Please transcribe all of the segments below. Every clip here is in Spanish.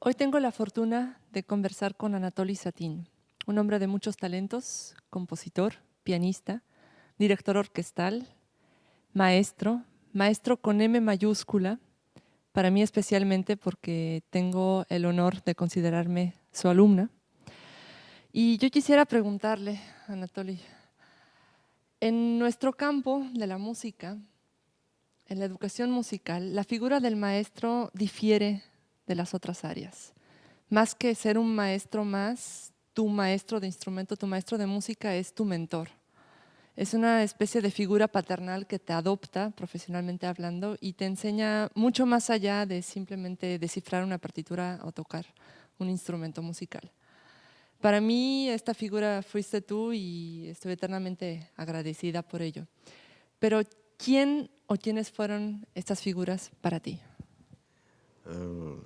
Hoy tengo la fortuna de conversar con Anatoly Satin, un hombre de muchos talentos, compositor, pianista, director orquestal, maestro, maestro con M mayúscula, para mí especialmente porque tengo el honor de considerarme su alumna. Y yo quisiera preguntarle, Anatoly, en nuestro campo de la música, en la educación musical, la figura del maestro difiere de las otras áreas. Más que ser un maestro más, tu maestro de instrumento, tu maestro de música es tu mentor. Es una especie de figura paternal que te adopta, profesionalmente hablando, y te enseña mucho más allá de simplemente descifrar una partitura o tocar un instrumento musical. Para mí esta figura fuiste tú y estoy eternamente agradecida por ello. Pero ¿quién o quiénes fueron estas figuras para ti?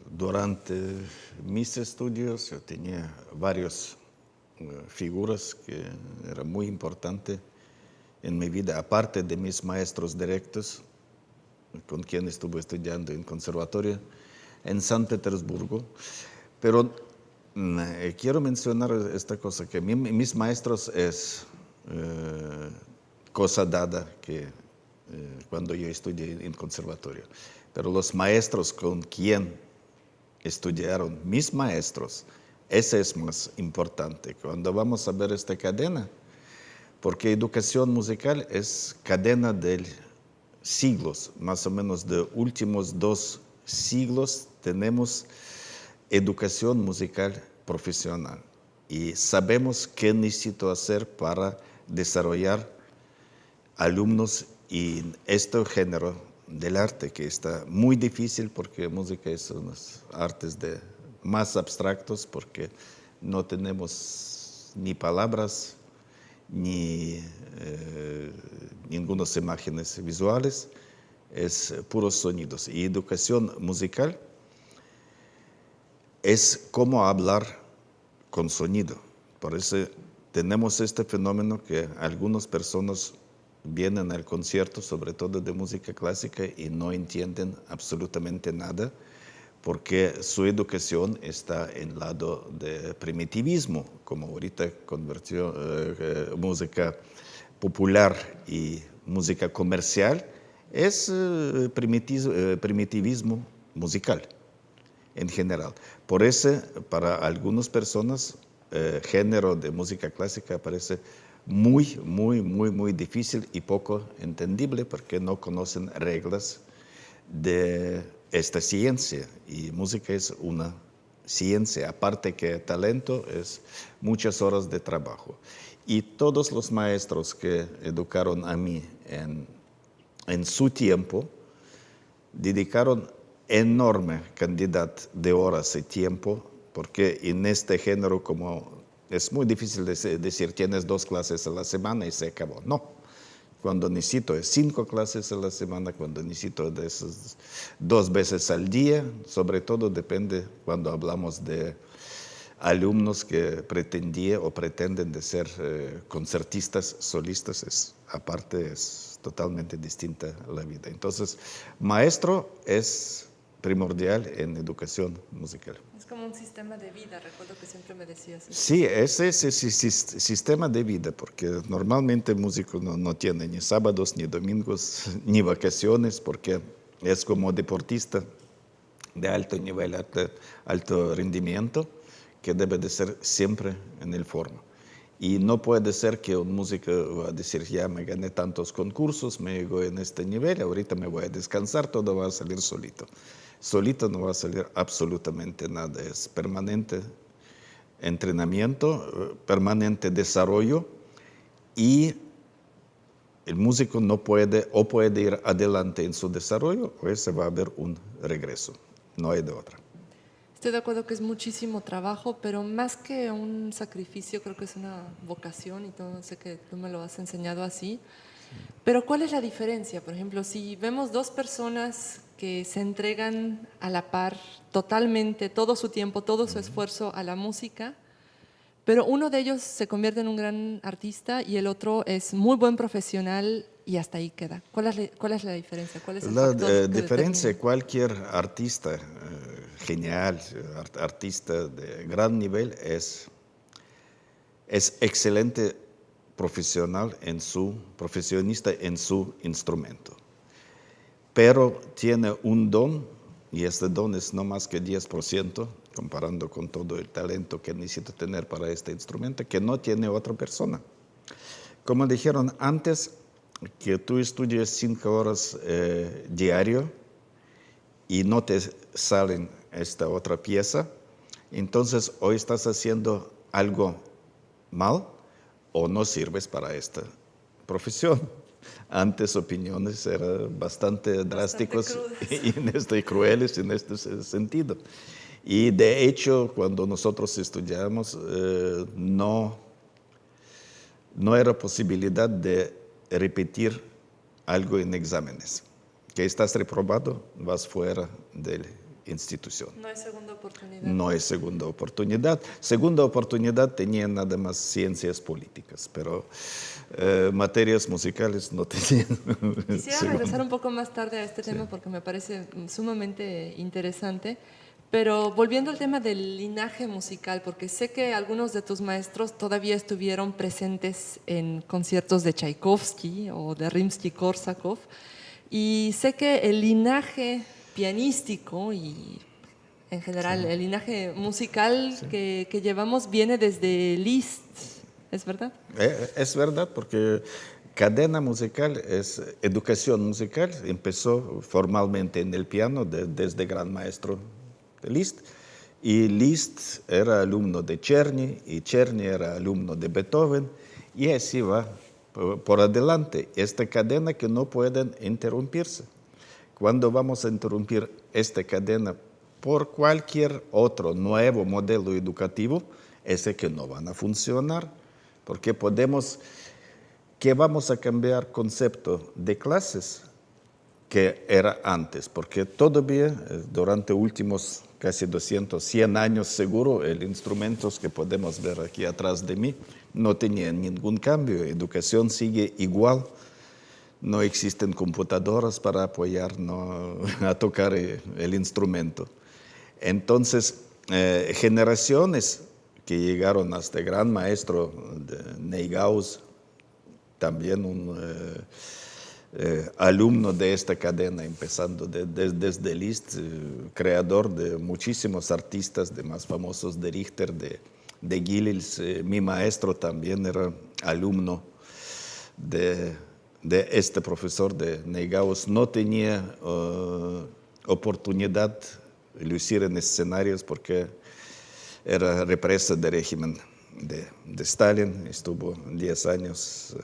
Durante mis estudios yo tenía varias figuras que eran muy importantes en mi vida, aparte de mis maestros directos, con quien estuve estudiando en conservatorio en San Petersburgo. Pero quiero mencionar esta cosa, que mis maestros es cosa dada que cuando yo estudié en conservatorio. Pero los maestros con quien estudiaron mis maestros, ese es más importante. Cuando vamos a ver esta cadena, porque educación musical es cadena de siglos, más o menos de últimos 2 siglos tenemos educación musical profesional y sabemos qué necesito hacer para desarrollar alumnos en este género del arte, que está muy difícil porque música es unos artes más abstractos, porque no tenemos ni palabras ni ninguna imágenes visuales, es puros sonidos. Y educación musical es como hablar con sonido. Por eso tenemos este fenómeno que algunas personas vienen al concierto, sobre todo de música clásica, y no entienden absolutamente nada, porque su educación está en el lado de primitivismo, como ahorita convirtió música popular y música comercial, es primitivismo musical en general. Por eso, para algunas personas, género de música clásica parece muy difícil y poco entendible porque no conocen reglas de esta ciencia. Y música es una ciencia, aparte que talento es muchas horas de trabajo. Y todos los maestros que educaron a mí en su tiempo dedicaron enorme cantidad de horas y tiempo, porque en este género, como es muy difícil decir tienes 2 clases a la semana y se acabó. No, cuando necesito es 5 clases a la semana, cuando necesito de esas 2 veces al día, sobre todo depende cuando hablamos de alumnos que pretendían o pretenden de ser concertistas solistas, aparte es totalmente distinta la vida. Entonces, maestro es primordial en educación musical. Es como un sistema de vida, recuerdo que siempre me decías eso. Sí, ese es sistema de vida, porque normalmente el músico no tiene ni sábados, ni domingos, ni vacaciones, porque es como deportista de alto nivel, alto rendimiento, que debe de ser siempre en el forma. Y no puede ser que un músico va a decir, ya me gané tantos concursos, me llegó en este nivel, ahorita me voy a descansar, todo va a salir solito. Solito no va a salir absolutamente nada, es permanente entrenamiento, permanente desarrollo, y el músico no puede o puede ir adelante en su desarrollo o se va a ver un regreso, no hay de otra. Estoy de acuerdo que es muchísimo trabajo, pero más que un sacrificio, creo que es una vocación y todo, sé que tú me lo has enseñado así. Pero ¿cuál es la diferencia? Por ejemplo, si vemos dos personas que se entregan a la par totalmente, todo su tiempo, todo su esfuerzo a la música, pero uno de ellos se convierte en un gran artista y el otro es muy buen profesional y hasta ahí queda. ¿Cuál es la diferencia? ¿Cuál es el La factor que diferencia, determina? cualquier artista genial, artista de gran nivel, es excelente profesionista en su instrumento. Pero tiene un don, y este don es no más que 10%, comparando con todo el talento que necesita tener para este instrumento, que no tiene otra persona. Como dijeron antes, que tú estudies 5 horas diario y no te salen esta otra pieza, entonces hoy estás haciendo algo mal o no sirves para esta profesión. Antes opiniones eran bastante drásticas y crueles en este sentido. Y de hecho, cuando nosotros estudiamos, no era posibilidad de repetir algo en exámenes. Que estás reprobado, vas fuera de la institución. No hay segunda oportunidad. No hay segunda oportunidad. Segunda oportunidad tenían nada más ciencias políticas, pero materias musicales no tenían. Quisiera regresar un poco más tarde a este tema porque me parece sumamente interesante. Pero volviendo al tema del linaje musical, porque sé que algunos de tus maestros todavía estuvieron presentes en conciertos de Tchaikovsky o de Rimsky-Korsakov, y sé que el linaje pianístico y en general el linaje musical que llevamos viene desde Liszt, ¿es verdad? Es verdad, porque cadena musical es educación musical, empezó formalmente en el piano desde gran maestro Liszt, y Liszt era alumno de Czerny, y Czerny era alumno de Beethoven, y así va por adelante. Esta cadena que no puede interrumpirse. Cuando vamos a interrumpir esta cadena por cualquier otro nuevo modelo educativo, es que no van a funcionar, porque que vamos a cambiar concepto de clases que era antes, porque todavía durante últimos casi 100 años seguro, el instrumentos que podemos ver aquí atrás de mí no tenían ningún cambio, educación sigue igual, no existen computadoras para apoyarnos a tocar el instrumento. Entonces, generaciones que llegaron hasta el gran maestro de Neuhaus, también un alumno de esta cadena, empezando desde Liszt, creador de muchísimos artistas, de más famosos de Richter, de Gilels. Mi maestro también era alumno de este profesor de Neuhaus. No tenía oportunidad de lucir en escenarios porque era represa del régimen de Stalin. Estuvo 10 años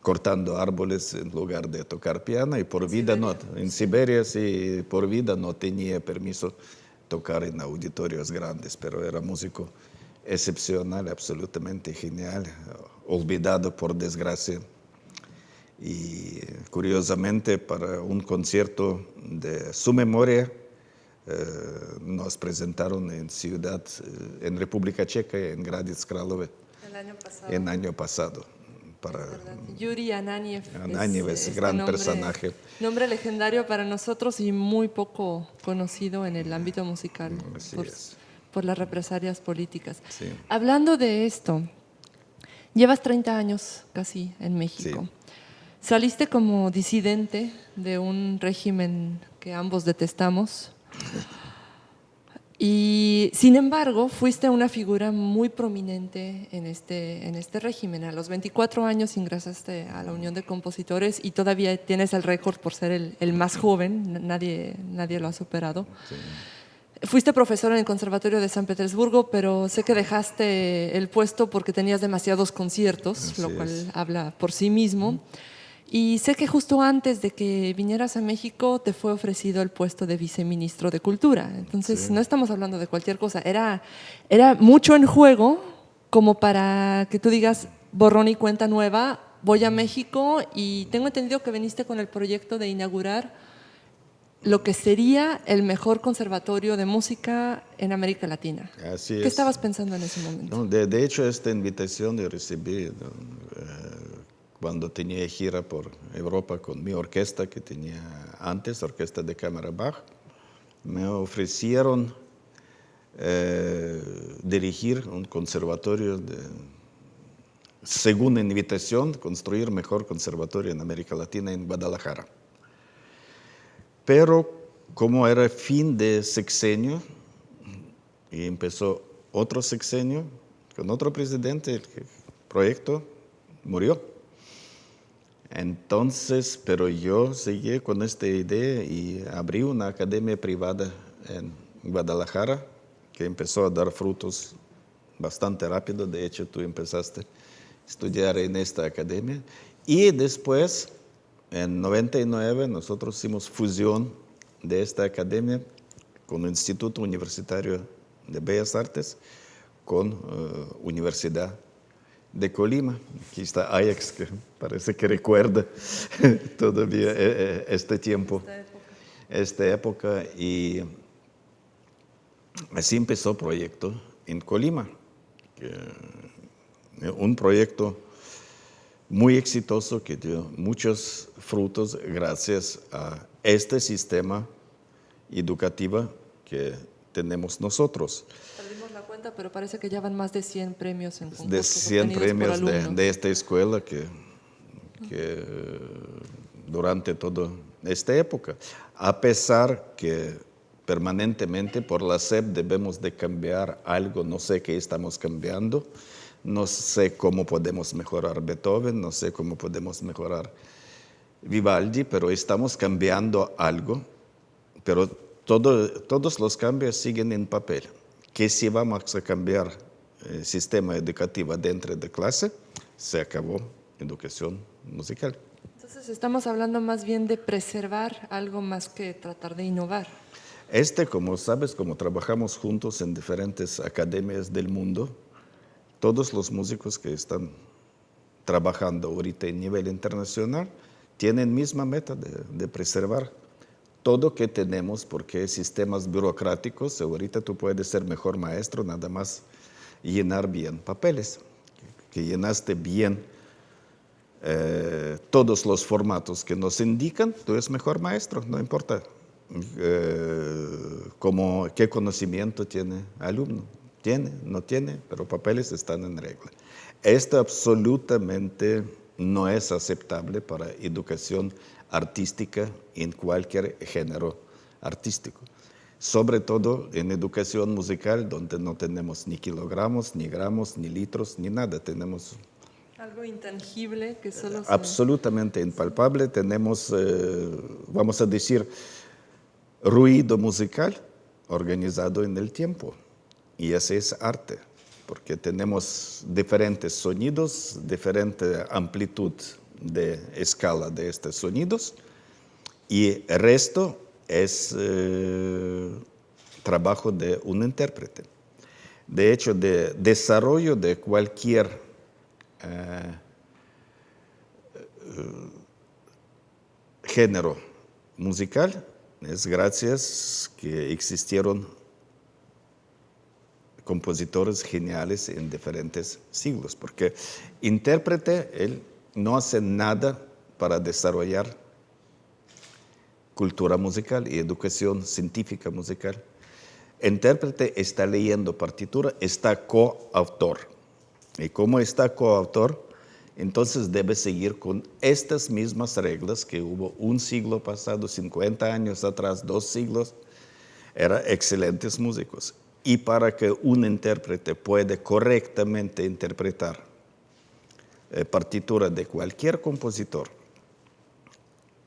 cortando árboles en lugar de tocar piano, y por vida en Siberia sí, por vida no tenía permiso tocar en auditorios grandes, pero era músico excepcional, absolutamente genial, olvidado por desgracia. Y curiosamente, para un concierto de su memoria, nos presentaron en en República Checa, en Gradec Králové, el año pasado. Yuri Ananiev es gran personaje. Nombre legendario para nosotros y muy poco conocido en el ámbito musical por las represalias políticas. Sí. Hablando de esto, llevas 30 años casi en México. Sí. Saliste como disidente de un régimen que ambos detestamos. Y sin embargo, fuiste una figura muy prominente en este régimen. A los 24 años ingresaste a la Unión de Compositores y todavía tienes el récord por ser el más joven, nadie lo ha superado. Sí. Fuiste profesor en el Conservatorio de San Petersburgo, pero sé que dejaste el puesto porque tenías demasiados conciertos, lo cual habla por sí mismo. Y sé que justo antes de que vinieras a México te fue ofrecido el puesto de viceministro de Cultura. Entonces, no estamos hablando de cualquier cosa. Era mucho en juego como para que tú digas, borrón y cuenta nueva, voy a México, y tengo entendido que viniste con el proyecto de inaugurar lo que sería el mejor conservatorio de música en América Latina. Así ¿Qué estabas pensando en ese momento? No, de hecho, esta invitación yo recibí cuando tenía gira por Europa con mi orquesta que tenía antes, Orquesta de Cámara Bach, me ofrecieron dirigir un conservatorio, según invitación, construir mejor conservatorio en América Latina en Guadalajara. Pero como era fin de sexenio y empezó otro sexenio con otro presidente, el proyecto murió. Entonces, pero yo seguí con esta idea y abrí una academia privada en Guadalajara que empezó a dar frutos bastante rápido. De hecho, tú empezaste a estudiar en esta academia. Y después, en 99, nosotros hicimos fusión de esta academia con el Instituto Universitario de Bellas Artes, con Universidad de Colima. Aquí está Ajax, que parece que recuerda todavía este tiempo, esta época. Y así empezó el proyecto en Colima. Un proyecto muy exitoso que dio muchos frutos gracias a este sistema educativo que tenemos nosotros. Perdimos la cuenta, pero parece que ya van más de 100 premios en concursos De 100 premios por de esta escuela que durante toda esta época. A pesar que permanentemente por la SEP debemos de cambiar algo, no sé qué estamos cambiando, no sé cómo podemos mejorar Beethoven, no sé cómo podemos mejorar Vivaldi, pero estamos cambiando algo, pero todos los cambios siguen en papel. Que si vamos a cambiar el sistema educativo dentro de clase, se acabó educación musical. Entonces estamos hablando más bien de preservar algo más que tratar de innovar. Como sabes, como trabajamos juntos en diferentes academias del mundo, todos los músicos que están trabajando ahorita en nivel internacional tienen misma meta de preservar todo que tenemos, porque sistemas burocráticos, ahorita tú puedes ser mejor maestro nada más llenar bien papeles, que llenaste bien todos los formatos que nos indican, tú eres mejor maestro, no importa qué conocimiento tiene el alumno. Tiene, no tiene, pero papeles están en regla. Esto absolutamente no es aceptable para educación artística en cualquier género artístico. Sobre todo en educación musical, donde no tenemos ni kilogramos, ni gramos, ni litros, ni nada. Tenemos algo intangible que solo absolutamente impalpable. Tenemos, vamos a decir, ruido musical organizado en el tiempo. Y ese es arte, porque tenemos diferentes sonidos, diferente amplitud de escala de estos sonidos, y el resto es trabajo de un intérprete. De hecho, de desarrollo de cualquier género musical es gracias que existieron compositores geniales en diferentes siglos, porque intérprete, él no hace nada para desarrollar cultura musical y educación científica musical. Intérprete está leyendo partitura, está coautor. Y como está coautor, entonces debe seguir con estas mismas reglas que hubo un siglo pasado, 50 años atrás, 2 siglos, eran excelentes músicos. Y para que un intérprete pueda correctamente interpretar partitura de cualquier compositor,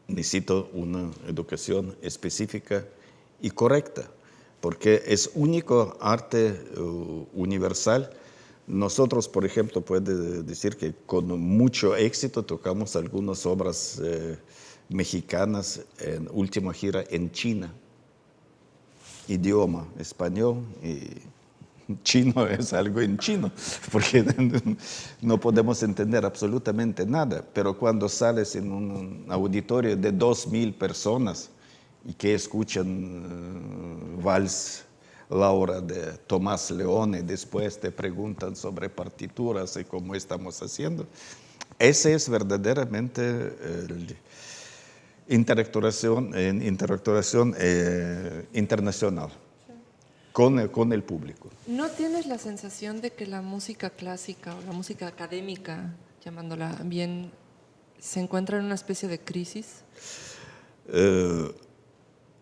necesita una educación específica y correcta, porque es único arte universal. Nosotros, por ejemplo, puedo decir que con mucho éxito tocamos algunas obras mexicanas en última gira en China. Idioma español y chino es algo en chino, porque no podemos entender absolutamente nada, pero cuando sales en un auditorio de 2,000 personas y que escuchan Vals Laura de Tomás Leone, después te preguntan sobre partituras y cómo estamos haciendo, ese es verdaderamente interactuación internacional con el público. ¿No tienes la sensación de que la música clásica o la música académica, llamándola bien, se encuentra en una especie de crisis?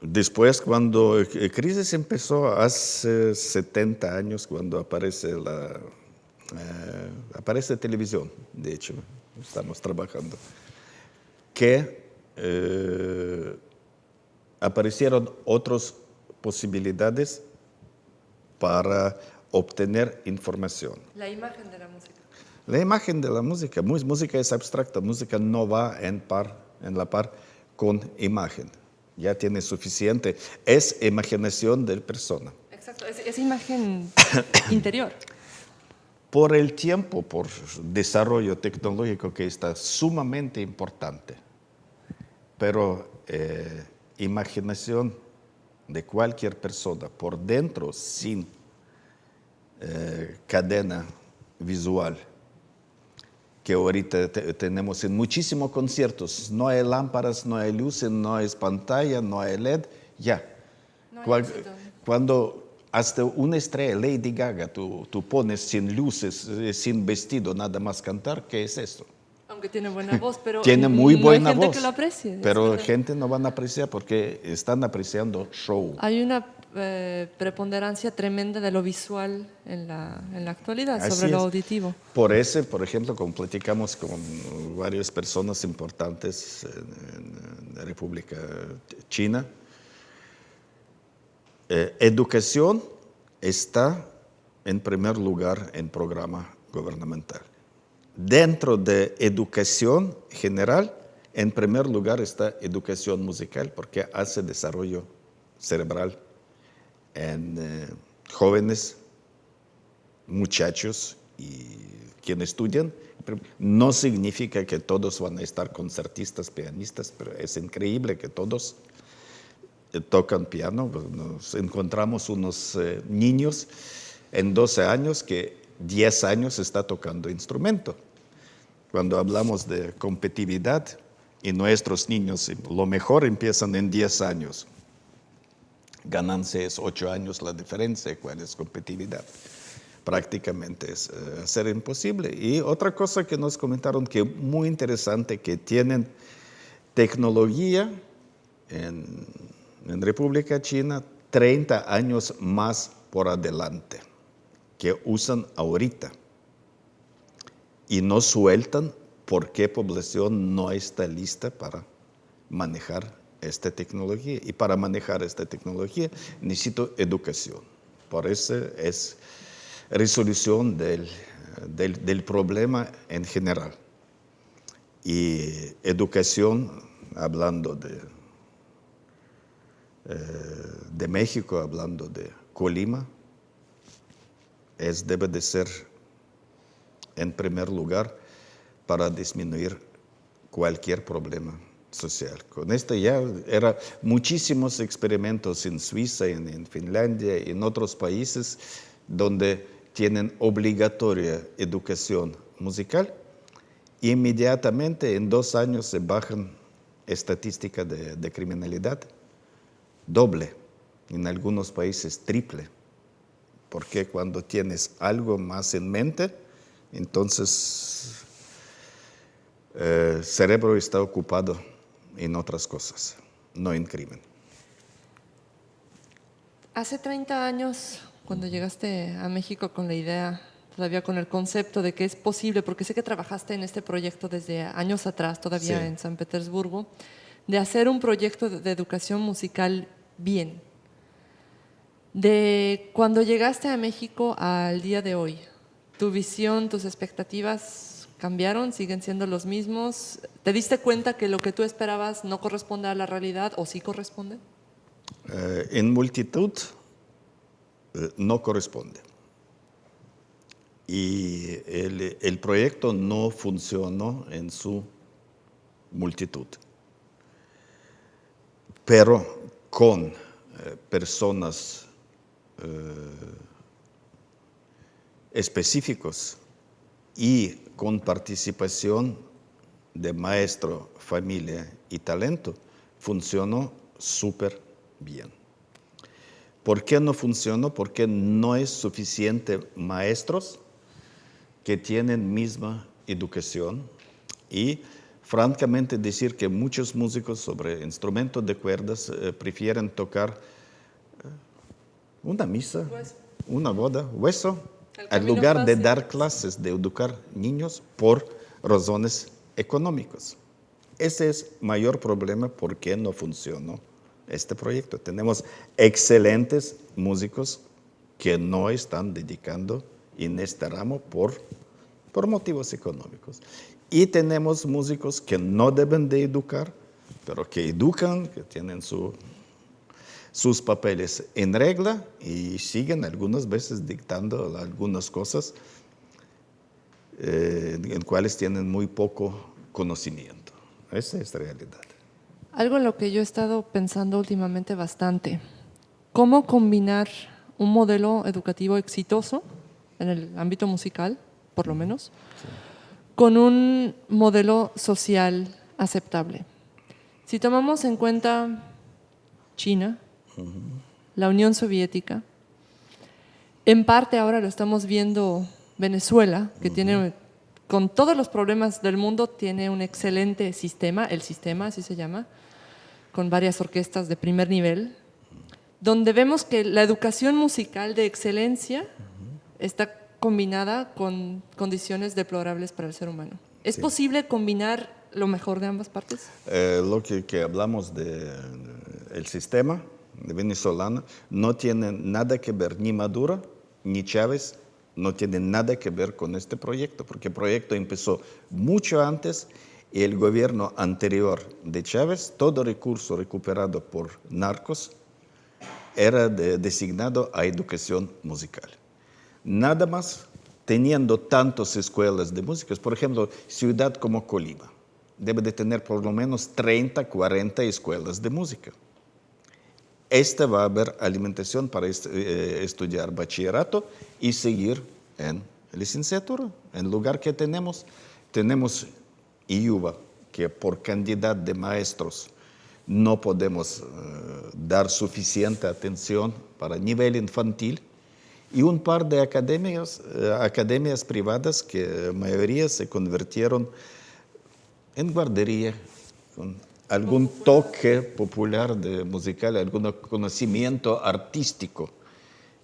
Después, cuando crisis empezó hace 70 años, cuando aparece televisión, de hecho, estamos trabajando, que aparecieron otras posibilidades para obtener información. La imagen de la música. La imagen de la música, música es abstracta, música no va en la par con imagen. Ya tiene suficiente, es imaginación de persona. Exacto, es imagen interior. Por el tiempo, por desarrollo tecnológico que está sumamente importante, pero imaginación de cualquier persona por dentro sin cadena visual, que ahorita tenemos en muchísimos conciertos. No hay lámparas, no hay luces, no hay pantalla, no hay LED, ya. No hay Cuando hasta una estrella, Lady Gaga, tú pones sin luces, sin vestido, nada más cantar, ¿qué es esto? Aunque tiene buena voz, pero tiene muy buena hay gente voz, que lo aprecie. pero gente no van a apreciar porque están apreciando show. Hay una preponderancia tremenda de lo visual en la actualidad Así sobre lo es. auditivo. Por eso, por ejemplo, como platicamos con varias personas importantes en la República China, educación está en primer lugar en programa gubernamental. Dentro de educación general, en primer lugar está educación musical porque hace desarrollo cerebral en jóvenes, muchachos y quienes estudian. No significa que todos van a estar concertistas, pianistas, pero es increíble que todos tocan piano. Nos encontramos unos niños en 12 años que 10 años está tocando instrumento. Cuando hablamos de competitividad, y nuestros niños lo mejor empiezan en 10 años. Ganancia es 8 años la diferencia, ¿cuál es competitividad? Prácticamente es ser imposible. Y otra cosa que nos comentaron que muy interesante, que tienen tecnología en República China 30 años más por adelante que usan ahorita y no sueltan porque población no está lista para manejar esta tecnología. Y para manejar esta tecnología necesito educación. Por eso es resolución del problema en general. Y educación, hablando de México, hablando de Colima, debe de ser en primer lugar para disminuir cualquier problema social. Con esto ya eran muchísimos experimentos en Suiza, en Finlandia y en otros países donde tienen obligatoria educación musical. Inmediatamente en 2 años se bajan estadísticas de criminalidad doble, en algunos países triple, porque cuando tienes algo más en mente, entonces el cerebro está ocupado en otras cosas, no en crimen. Hace 30 años, cuando llegaste a México con la idea, todavía con el concepto de que es posible, porque sé que trabajaste en este proyecto desde años atrás, todavía Sí. en San Petersburgo, de hacer un proyecto de educación musical bien. De cuando llegaste a México al día de hoy, ¿tu visión, tus expectativas cambiaron? ¿Siguen siendo los mismos? ¿Te diste cuenta que lo que tú esperabas no corresponde a la realidad o sí corresponde? En multitud no corresponde. Y el proyecto no funcionó en su multitud. Pero con personas específicos y con participación de maestro, familia y talento, funcionó súper bien. ¿Por qué no funcionó? Porque no es suficiente maestros que tienen misma educación y francamente decir que muchos músicos sobre instrumentos de cuerdas prefieren tocar una misa, una boda, hueso, en lugar de dar clases, de educar niños por razones económicas. Ese es el mayor problema por qué no funcionó este proyecto. Tenemos excelentes músicos que no están dedicando en este ramo por motivos económicos. Y tenemos músicos que no deben de educar, pero que educan, que tienen sus papeles en regla y siguen algunas veces dictando algunas cosas en cuales tienen muy poco conocimiento. Esa es la realidad. Algo en lo que yo he estado pensando últimamente bastante, cómo combinar un modelo educativo exitoso en el ámbito musical, por lo menos, con un modelo social aceptable. Si tomamos en cuenta China, la Unión Soviética, en parte ahora lo estamos viendo Venezuela, que tiene, con todos los problemas del mundo, tiene un excelente sistema, el sistema así se llama, con varias orquestas de primer nivel, donde vemos que la educación musical de excelencia está combinada con condiciones deplorables para el ser humano. ¿Es posible combinar lo mejor de ambas partes? Lo que hablamos del sistema de venezolano no tiene nada que ver ni Maduro ni Chávez, no tiene nada que ver con este proyecto, porque el proyecto empezó mucho antes y el gobierno anterior de Chávez, todo recurso recuperado por narcos era designado a educación musical. Nada más, teniendo tantas escuelas de música, por ejemplo, ciudad como Colima, debe de tener por lo menos 30, 40 escuelas de música. Esta va a haber alimentación para estudiar bachillerato y seguir en licenciatura. En lugar que tenemos IUBA, que por cantidad de maestros no podemos dar suficiente atención para nivel infantil, y un par de academias privadas que la mayoría se convirtieron en guardería, con algún toque popular de musical, algún conocimiento artístico,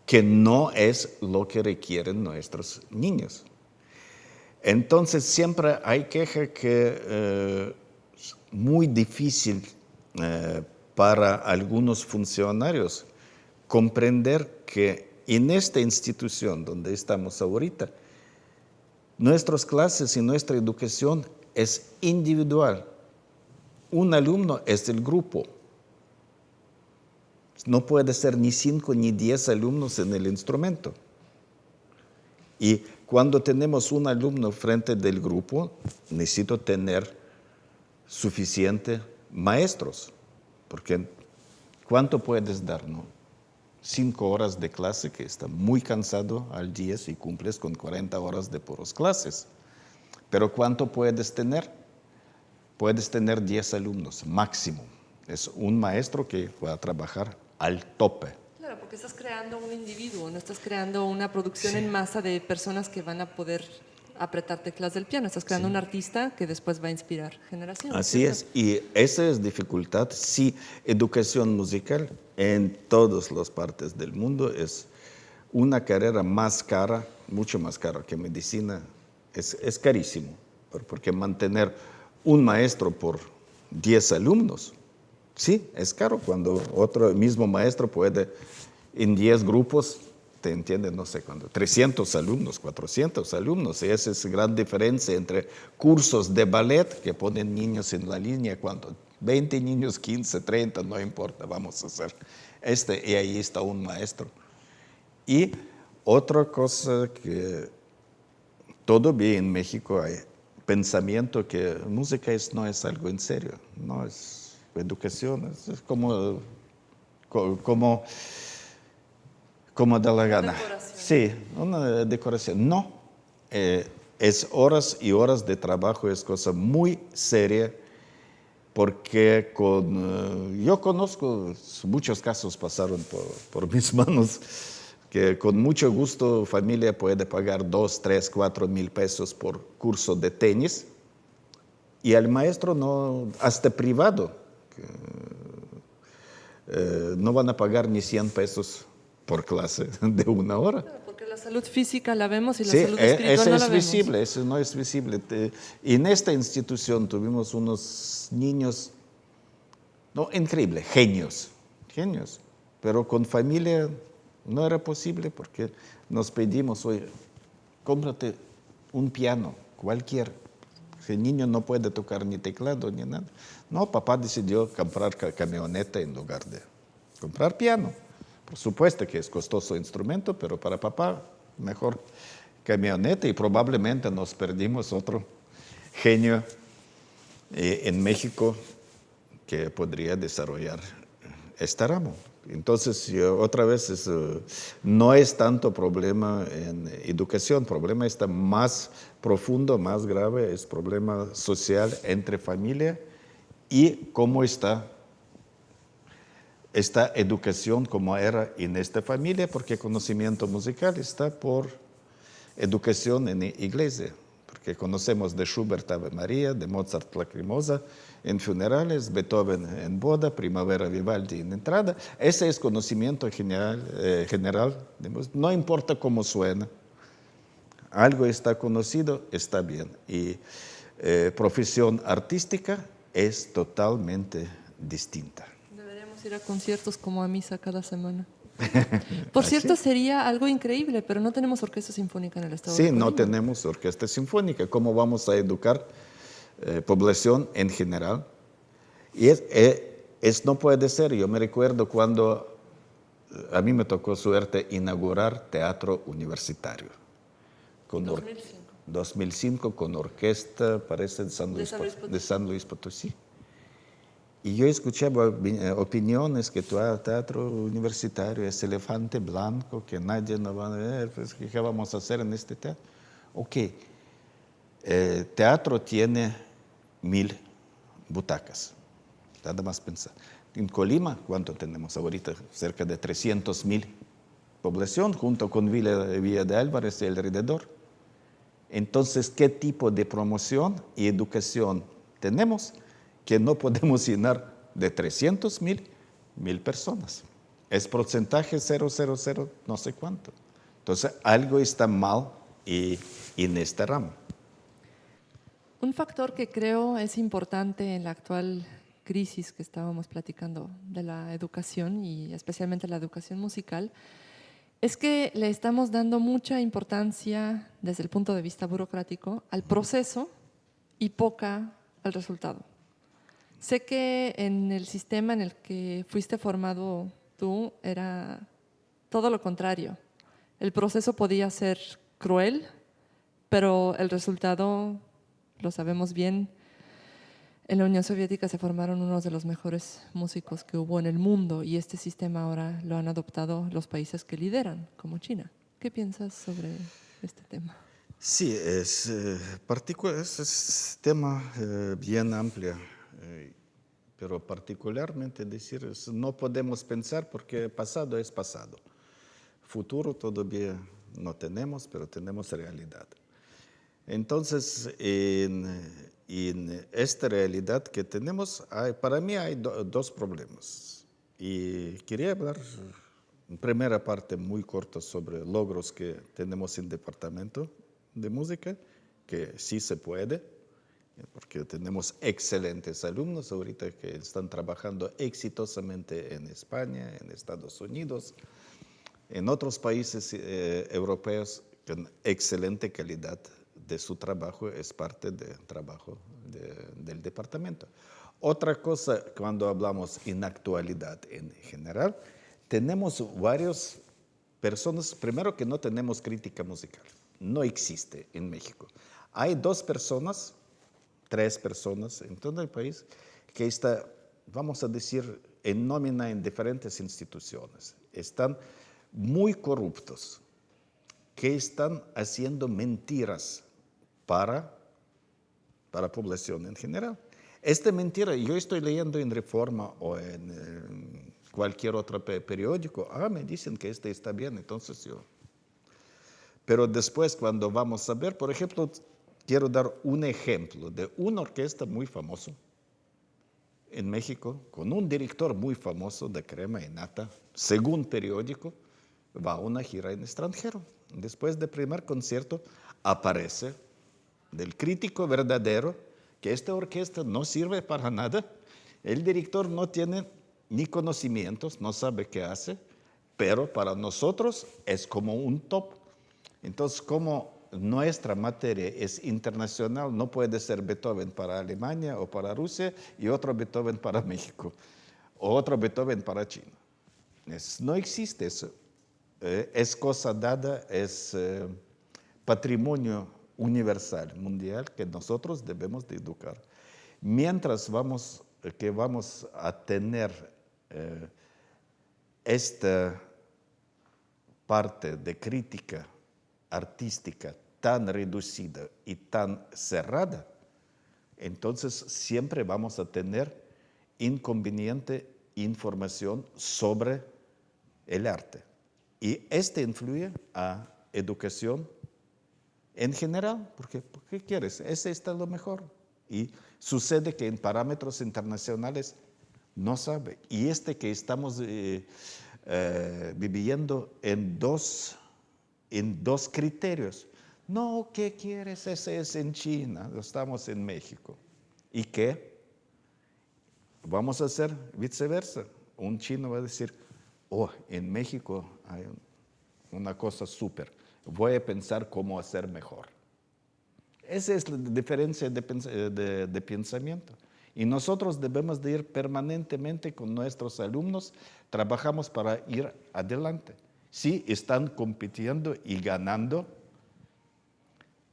que no es lo que requieren nuestros niños. Entonces siempre hay queja que es muy difícil para algunos funcionarios comprender que en esta institución donde estamos ahorita, nuestras clases y nuestra educación es individual. Un alumno es el grupo. No puede ser ni 5 ni 10 alumnos en el instrumento. Y cuando tenemos un alumno frente del grupo, necesito tener suficientes maestros. Porque ¿cuánto puedes dar? ¿No? 5 horas de clase, que está muy cansado al día si cumples con 40 horas de puras clases. Pero ¿cuánto puedes tener? Puedes tener 10 alumnos máximo. Es un maestro que va a trabajar al tope. Claro, porque estás creando un individuo, no estás creando una producción en masa de personas que van a poder apretar teclas del piano. Estás creando un artista que después va a inspirar generaciones. Así ¿cierto? es, y esa es dificultad. Sí, educación musical en todas las partes del mundo es una carrera más cara, mucho más cara que medicina. Es carísimo, porque mantener un maestro por 10 alumnos, sí, es caro cuando otro mismo maestro puede en 10 grupos, te entiende, no sé cuándo, 300 alumnos, 400 alumnos, y esa es gran diferencia entre cursos de ballet que ponen niños en la línea, cuando 20 niños, 15, 30, no importa, vamos a hacer y ahí está un maestro. Y otra cosa que todavía en México hay pensamiento que música no es algo en serio, no es educación, es como da la gana. Decoración. Sí, una decoración. No, es horas y horas de trabajo, es cosa muy seria porque yo conozco, muchos casos pasaron por mis manos, que con mucho gusto familia puede pagar 2, 3, 4 mil pesos por curso de tenis y al maestro no, hasta privado, no van a pagar ni 100 pesos por clase de 1 hora. Porque la salud física la vemos y la Sí, salud espiritual eso no es la vemos. visible, eso no es visible. En esta institución tuvimos unos niños, no, increíble, genios, pero con familia no era posible porque nos pedimos, oye, cómprate un piano, cualquier. El niño no puede tocar ni teclado ni nada. No, papá decidió comprar camioneta en lugar de comprar piano. Por supuesto que es costoso instrumento, pero para papá mejor camioneta y probablemente nos perdimos otro genio en México que podría desarrollar este ramo. Entonces, otra vez, no es tanto problema en educación, el problema está más profundo, más grave, es problema social entre familia y cómo está esta educación como era en esta familia, porque conocimiento musical está por educación en iglesia, porque conocemos de Schubert Ave María, de Mozart Lacrimosa en funerales, Beethoven en boda, Primavera Vivaldi en entrada. Ese es conocimiento general, no importa cómo suena, algo está conocido, está bien. Y profesión artística es totalmente distinta. Deberíamos ir a conciertos como a misa cada semana. Por cierto, sería algo increíble, pero no tenemos orquesta sinfónica en el estado de Sí, Colima. no tenemos orquesta sinfónica. ¿Cómo vamos a educar población en general? Y no puede ser. Yo me recuerdo cuando a mí me tocó suerte inaugurar teatro universitario. Con 2005. 2005 con orquesta, parece, de San Luis Potosí. Y yo escuchaba opiniones que tu teatro universitario es elefante blanco, que nadie nos va a ver, pues, ¿qué vamos a hacer en este teatro? Ok, teatro tiene 1000 butacas, nada más pensar. En Colima, ¿cuánto tenemos ahorita? Cerca de 300,000 población, junto con Villa de Álvarez y alrededor. Entonces, ¿qué tipo de promoción y educación tenemos que no podemos llenar de 300,000 personas? Es porcentaje 0,00 no sé cuánto. Entonces, algo está mal en este ramo. Un factor que creo es importante en la actual crisis que estábamos platicando de la educación y especialmente la educación musical es que le estamos dando mucha importancia desde el punto de vista burocrático al proceso y poca al resultado. Sé que en el sistema en el que fuiste formado tú era todo lo contrario. El proceso podía ser cruel, pero el resultado, lo sabemos bien, en la Unión Soviética se formaron unos de los mejores músicos que hubo en el mundo y este sistema ahora lo han adoptado los países que lideran, como China. ¿Qué piensas sobre este tema? Sí, es tema bien amplio, pero particularmente decir, no podemos pensar porque pasado es pasado. Futuro todavía no tenemos, pero tenemos realidad. Entonces, en esta realidad que tenemos, para mí hay dos problemas. Y quería hablar en primera parte muy corta sobre logros que tenemos en el departamento de música, que sí se puede, porque tenemos excelentes alumnos ahorita que están trabajando exitosamente en España, en Estados Unidos, en otros países europeos con excelente calidad de su trabajo, es parte del trabajo del departamento. Otra cosa, cuando hablamos en actualidad en general, tenemos varias personas, primero que no tenemos crítica musical, no existe en México. Hay 2 personas, 3 personas en todo el país que están, vamos a decir, en nómina en diferentes instituciones. Están muy corruptos, que están haciendo mentiras para la población en general. Esta mentira, yo estoy leyendo en Reforma o en cualquier otro periódico, me dicen que este está bien, entonces yo. Pero después cuando vamos a ver, por ejemplo, quiero dar un ejemplo de una orquesta muy famosa en México, con un director muy famoso de Crema y Nata, según periódico, va a una gira en extranjero. Después del primer concierto aparece del crítico verdadero que esta orquesta no sirve para nada. El director no tiene ni conocimientos, no sabe qué hace, pero para nosotros es como un top. Entonces, como nuestra materia es internacional, no puede ser Beethoven para Alemania o para Rusia y otro Beethoven para México o otro Beethoven para China. No existe eso. Es cosa dada, es patrimonio universal, mundial, que nosotros debemos de educar. Mientras vamos a tener esta parte de crítica artística tan reducida y tan cerrada, entonces siempre vamos a tener inconveniente información sobre el arte. Y este influye a educación en general, porque ¿qué quieres? Ese está lo mejor. Y sucede que en parámetros internacionales no sabe. Y que estamos viviendo en dos criterios. No, ¿qué quieres? Ese es en China, estamos en México. ¿Y qué? Vamos a hacer viceversa. Un chino va a decir, en México hay una cosa súper. Voy a pensar cómo hacer mejor. Esa es la diferencia de pensamiento. Y nosotros debemos de ir permanentemente con nuestros alumnos, trabajamos para ir adelante. Sí, están compitiendo y ganando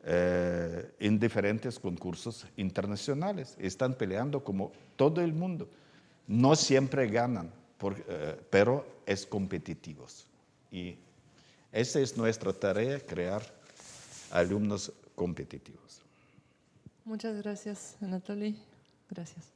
en diferentes concursos internacionales. Están peleando como todo el mundo. No siempre ganan, pero es competitivos. Y esa es nuestra tarea, crear alumnos competitivos. Muchas gracias, Anatoly. Gracias.